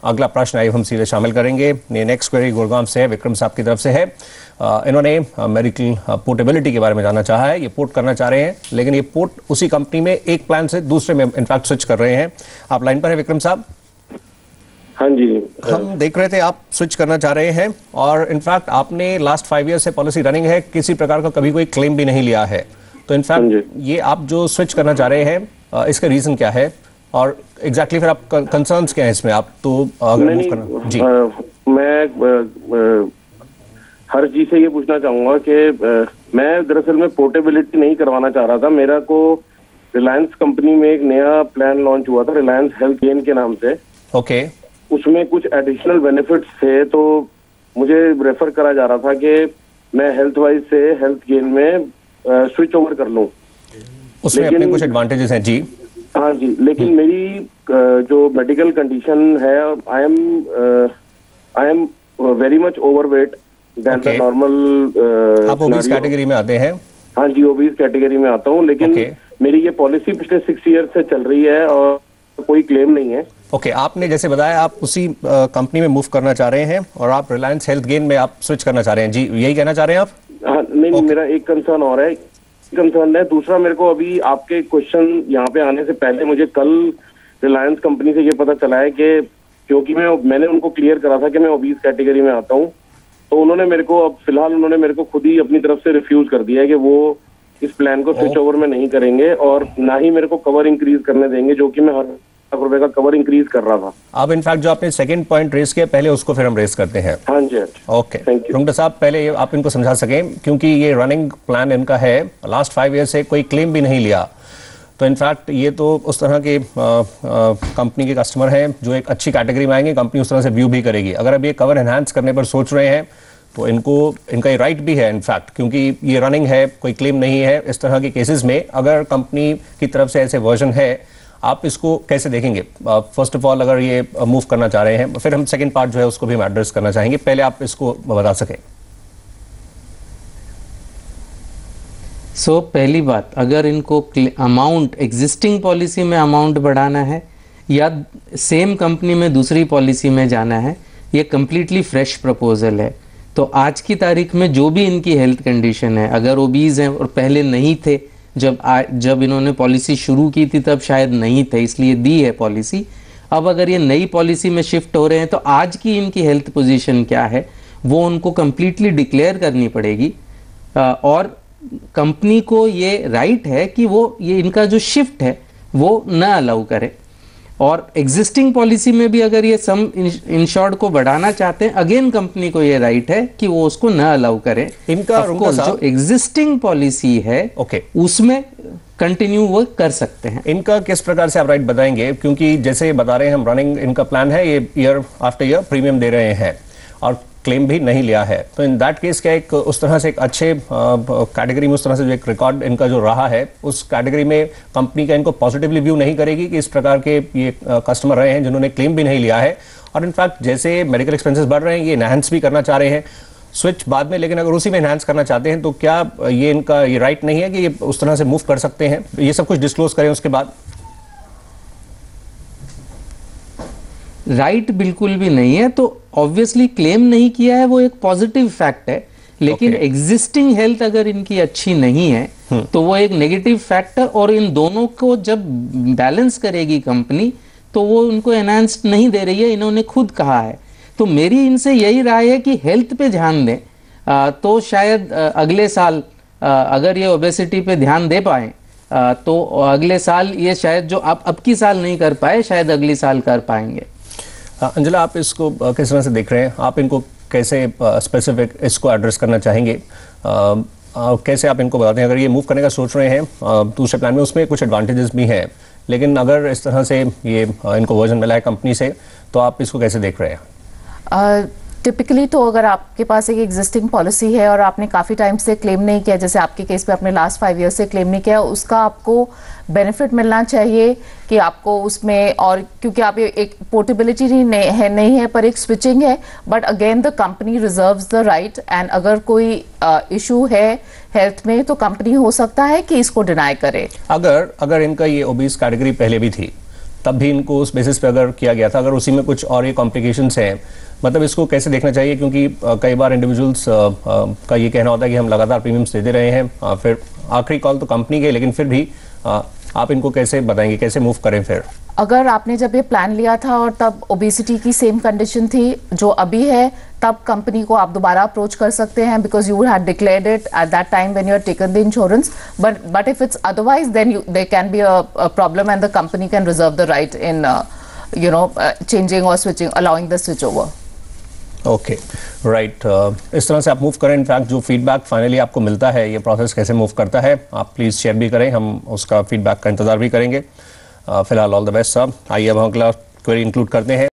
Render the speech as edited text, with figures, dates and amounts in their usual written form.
अगला प्रश्न आइए हम सीधे शामिल करेंगे। नेक्स्ट क्वेरी गुड़गांव से है, विक्रम साहब की तरफ से है। इन्होंने मेडिकल पोर्टेबिलिटी के बारे में जानना चाहा है। ये पोर्ट करना चाह रहे हैं, लेकिन ये पोर्ट उसी कंपनी में एक प्लान से दूसरे में इनफैक्ट स्विच कर रहे हैं। आप लाइन पर है विक्रम साहब? हाँ जी, हम देख रहे थे आप स्विच करना चाह रहे हैं और इनफैक्ट आपने लास्ट 5 ईयर से पॉलिसी रनिंग है, किसी प्रकार का कभी कोई क्लेम भी नहीं लिया है। तो इनफैक्ट ये आप जो स्विच करना चाह रहे हैं, इसका रीजन क्या है और एग्जैक्टली फिर आप कंसर्न्स क्या है इसमें? आप तो अगर मूव करना जी मैं हर चीज से ये पूछना चाहूंगा कि मैं दरअसल में पोर्टेबिलिटी नहीं करवाना चाह रहा था। मेरा को रिलायंस कंपनी में एक नया प्लान लॉन्च हुआ था, रिलायंस हेल्थ गेन के नाम से। ओके। उसमें कुछ एडिशनल बेनिफिट्स थे, तो मुझे रेफर करा जा रहा था कि मैं हेल्थ वाइज से हेल्थ गेन में स्विच ओवर कर लूं। उसमें अपने कुछ एडवांटेजेस हैं जी। हाँ जी, लेकिन मेरी जो मेडिकल कंडीशन है, I am very much overweight then the normal. आप ओबीस कैटेगरी में आते हैं? हाँ जी, ओबीस कैटेगरी में आता हूँ, लेकिन मेरी ये पॉलिसी पिछले 6 ईयर से चल रही है और कोई क्लेम नहीं है। ओके, आपने जैसे बताया आप उसी कंपनी में मूव करना चाह रहे हैं और आप रिलायंस हेल्थ गेन में आप स्विच करना चाह रहे हैं जी, यही कहना चाह रहे हैं आप? हाँ, नहीं, मेरा एक कंसर्न और है। कंसर्न है दूसरा, मेरे को अभी आपके क्वेश्चन यहाँ पे आने से पहले मुझे कल रिलायंस कंपनी से ये पता चला है कि क्योंकि मैंने उनको क्लियर करा था कि मैं ओबीस कैटेगरी में आता हूँ, तो उन्होंने मेरे को अब फिलहाल उन्होंने मेरे को खुद ही अपनी तरफ से रिफ्यूज कर दिया है कि वो इस प्लान को स्विच ओवर में नहीं करेंगे और ना ही मेरे को कवर इंक्रीज करने देंगे, जो कि मैं हर ₹1 का कवर इंक्रीज कर रहा था। अब इनफैक्ट जो आपने सेकंड पॉइंट रेस किया, पहले उसको फिर हम रेस करते हैं। हाँ जी, ओके। रुंगटा साहब, पहले आप इनको समझा सकें, क्योंकि ये रनिंग प्लान इनका है, लास्ट 5 ईयर से कोई क्लेम भी नहीं लिया, तो इनफैक्ट ये तो उस तरह के कंपनी के कस्टमर हैं जो एक अच्छी कैटेगरी में आएंगे, कंपनी उस तरह से व्यू भी करेगी। अगर अब ये कवर एनहांस करने पर सोच रहे हैं तो इनका ये राइट भी है इनफैक्ट, क्योंकि ये रनिंग है, कोई क्लेम नहीं है। इस तरह के केसेस में अगर कंपनी की तरफ से ऐसे वर्जन है, आप इसको कैसे देखेंगे? फर्स्ट ऑफ ऑल, अगर ये मूव करना चाह रहे हैं, फिर हम सेकंड पार्ट जो है उसको भी हम एड्रेस करना चाहेंगे। पहले आप इसको बता सकें। पहली बात, अगर इनको अमाउंट एग्जिस्टिंग पॉलिसी में अमाउंट बढ़ाना है या सेम कंपनी में दूसरी पॉलिसी में जाना है, ये कंप्लीटली फ्रेश प्रपोजल है। तो आज की तारीख में जो भी इनकी हेल्थ कंडीशन है, अगर ओबीज हैं और पहले नहीं थे, जब इन्होंने पॉलिसी शुरू की थी तब शायद नहीं थे, इसलिए दी है पॉलिसी। अब अगर ये नई पॉलिसी में शिफ्ट हो रहे हैं तो आज की इनकी हेल्थ पोजीशन क्या है वो उनको कंप्लीटली डिक्लेयर करनी पड़ेगी और कंपनी को ये राइट है कि वो ये इनका जो शिफ्ट है वो न अलाउ करे। और एग्जिस्टिंग पॉलिसी में भी अगर ये सम इंश्योर्ड को बढ़ाना चाहते हैं, अगेन कंपनी को ये राइट है कि वो उसको न अलाउ करें। इनका जो एग्जिस्टिंग पॉलिसी है उसमें कंटिन्यू वो कर सकते हैं। इनका किस प्रकार से आप राइट बताएंगे? क्योंकि जैसे बता रहे हैं हम, रनिंग इनका प्लान है, ये ईयर आफ्टर ईयर प्रीमियम दे रहे हैं और क्लेम भी नहीं लिया है, तो इन दैट केस क्या एक उस तरह से एक अच्छे कैटेगरी में उस तरह से जो एक रिकॉर्ड इनका जो रहा है, उस कैटेगरी में कंपनी का इनको पॉजिटिवली व्यू नहीं करेगी कि इस प्रकार के ये कस्टमर रहे हैं जिन्होंने क्लेम भी नहीं लिया है और इनफैक्ट जैसे मेडिकल एक्सपेंसेस बढ़ रहे हैं, ये एनहांस भी करना चाह रहे हैं, स्विच बाद में, लेकिन अगर उसी में एनहांस करना चाहते हैं तो क्या ये इनका ये राइट नहीं है कि ये उस तरह से मूव कर सकते हैं? ये सब कुछ डिस्क्लोज करें उसके बाद। राइट बिल्कुल भी नहीं है। तो ऑब्वियसली क्लेम नहीं किया है वो एक पॉजिटिव फैक्ट है, लेकिन एग्जिस्टिंग हेल्थ अगर इनकी अच्छी नहीं है तो वो एक नेगेटिव फैक्टर, और इन दोनों को जब बैलेंस करेगी कंपनी तो वो उनको एनहांस्ड नहीं दे रही है, इन्होंने खुद कहा है। तो मेरी इनसे यही राय है कि हेल्थ पे ध्यान दें, तो शायद अगले साल अगर ये ओबेसिटी पे ध्यान दे पाए तो अगले साल ये शायद जो अब की साल नहीं कर पाए, शायद अगली साल कर पाएंगे। अंजला, आप इसको किस तरह से देख रहे हैं? आप इनको कैसे स्पेसिफिक इसको एड्रेस करना चाहेंगे? कैसे आप इनको बताते हैं अगर ये मूव करने का सोच रहे हैं दूसरे प्लान में, उसमें कुछ एडवांटेजेस भी हैं, लेकिन अगर इस तरह से ये इनको वर्जन मिला है कंपनी से, तो आप इसको कैसे देख रहे हैं? टिपिकली तो अगर आपके पास एक एग्जिस्टिंग पॉलिसी है और आपने काफ़ी टाइम से क्लेम नहीं किया, जैसे आपके केस में आपने लास्ट 5 ईयर से क्लेम नहीं किया, उसका आपको बेनिफिट मिलना चाहिए कि आपको उसमें, और क्योंकि आप एक पोर्टेबिलिटी नहीं है पर एक स्विचिंग है, but again the company reserves the right, and अगर कोई इशू है हेल्थ में तो कंपनी हो सकता है कि इसको डिनाई करे। अगर इनका ये ओबीस कैटेगरी पहले भी थी तब भी इनको उस बेसिस पे अगर किया गया था, अगर उसी में कुछ और ये कॉम्प्लिकेशंस हैं, मतलब इसको कैसे देखना चाहिए? क्योंकि कई बार इंडिविजुअल्स का ये कहना होता है कि हम लगातार प्रीमियम्स देते रहे हैं, फिर आखिरी कॉल तो कंपनी की, लेकिन फिर भी आप इनको कैसे बताएंगे, कैसे मूव करें फिर? अगर आपने जब ये प्लान लिया था और तब ओबेसिटी की सेम कंडीशन थी जो अभी है, तब कंपनी को आप दोबारा अप्रोच कर सकते हैं, because you had declared it at that time when you had taken the insurance. But if it's otherwise then there can be a problem and the company can reserve the right in changing or switching, allowing the switch over. Okay, right. इस तरह से आप move करें. In fact जो feedback finally आपको मिलता है, ये प्रोसेस कैसे मूव करता है, आप प्लीज़ शेयर भी करें, हम उसका फीडबैक का इंतजार भी करेंगे. फिलहाल ऑल द बेस्ट साहब. आइए अब हम अगला क्वेरी इंक्लूड करते हैं.